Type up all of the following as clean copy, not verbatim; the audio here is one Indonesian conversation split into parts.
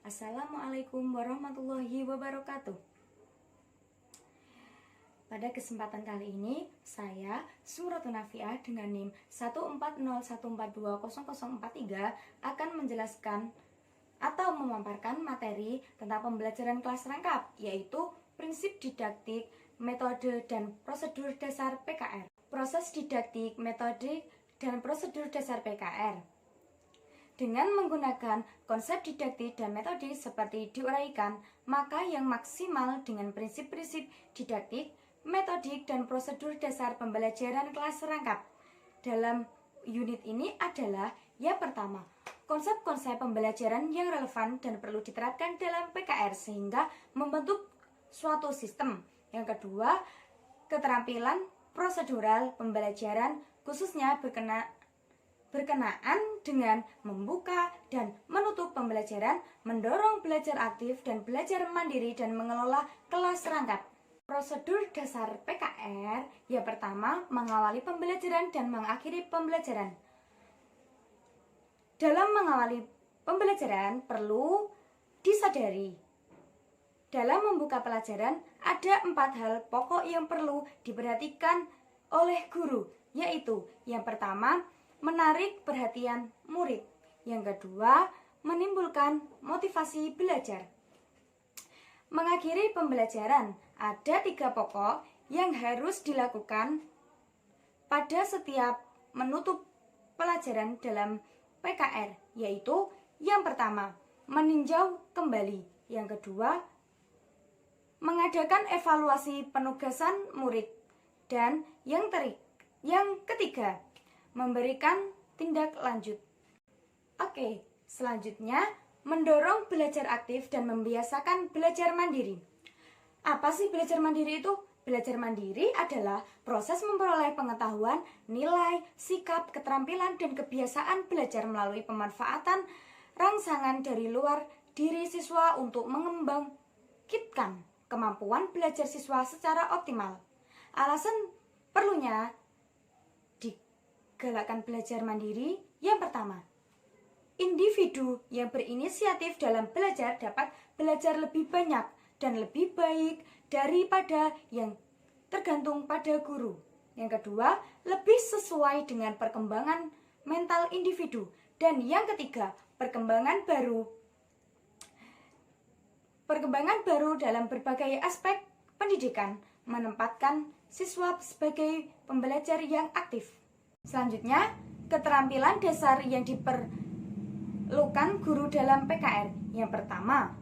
Assalamualaikum warahmatullahi wabarakatuh. Pada kesempatan kali ini, saya Suratun Nafiah dengan NIM 14014200043 akan menjelaskan atau memaparkan materi tentang pembelajaran kelas rangkap, yaitu prinsip didaktik, metode, dan prosedur dasar PKR. Proses didaktik, metode, dan prosedur dasar PKR. Dengan menggunakan konsep didaktik dan metode seperti diuraikan, maka yang maksimal dengan prinsip-prinsip didaktik, metodik, dan prosedur dasar pembelajaran kelas rangkap dalam unit ini adalah yang pertama, konsep-konsep pembelajaran yang relevan dan perlu diterapkan dalam PKR sehingga membentuk suatu sistem. Yang kedua, keterampilan prosedural pembelajaran khususnya berkenaan dengan membuka dan menutup pembelajaran, mendorong belajar aktif dan belajar mandiri dan mengelola kelas rangkap. Prosedur dasar PKR yang pertama, mengawali pembelajaran dan mengakhiri pembelajaran. Dalam mengawali pembelajaran perlu disadari, dalam membuka pelajaran ada 4 hal pokok yang perlu diperhatikan oleh guru, yaitu yang pertama, menarik perhatian murid. Yang kedua, menimbulkan motivasi belajar. Mengakhiri pembelajaran, ada 3 pokok yang harus dilakukan pada setiap menutup pelajaran dalam PKR, yaitu yang pertama, meninjau kembali. Yang kedua, mengadakan evaluasi penugasan murid. Dan yang ketiga, memberikan tindak lanjut. Oke, selanjutnya mendorong belajar aktif dan membiasakan belajar mandiri. Apa sih belajar mandiri itu? Belajar mandiri adalah proses memperoleh pengetahuan, nilai, sikap, keterampilan, dan kebiasaan belajar melalui pemanfaatan rangsangan dari luar diri siswa untuk mengembangkan kemampuan belajar siswa secara optimal. Alasan perlunya digalakkan belajar mandiri yang pertama, individu yang berinisiatif dalam belajar dapat belajar lebih banyak dan lebih baik daripada yang tergantung pada guru. Yang kedua, lebih sesuai dengan perkembangan mental individu. Dan yang ketiga, perkembangan baru dalam berbagai aspek pendidikan, menempatkan siswa sebagai pembelajar yang aktif. Selanjutnya, keterampilan dasar yang diperlukan guru dalam PKR. Yang pertama,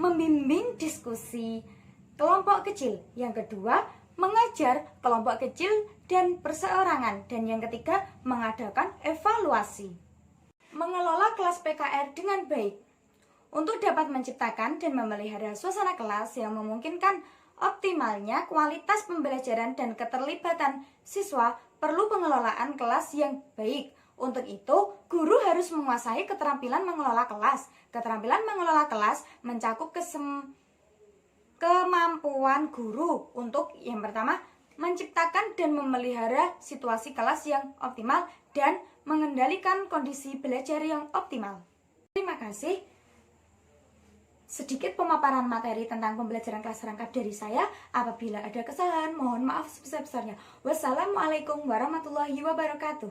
membimbing diskusi kelompok kecil. Yang kedua, mengajar kelompok kecil dan perseorangan. Dan yang ketiga, mengadakan evaluasi. Mengelola kelas PKR dengan baik. Untuk dapat menciptakan dan memelihara suasana kelas yang memungkinkan optimalnya kualitas pembelajaran dan keterlibatan siswa, perlu pengelolaan kelas yang baik. Untuk itu, guru harus menguasai keterampilan mengelola kelas. Keterampilan mengelola kelas mencakup kemampuan guru untuk yang pertama, menciptakan dan memelihara situasi kelas yang optimal dan mengendalikan kondisi belajar yang optimal. Terima kasih. Sedikit pemaparan materi tentang pembelajaran kelas rangkap dari saya. Apabila ada kesalahan, mohon maaf sebesar-besarnya. Wassalamualaikum warahmatullahi wabarakatuh.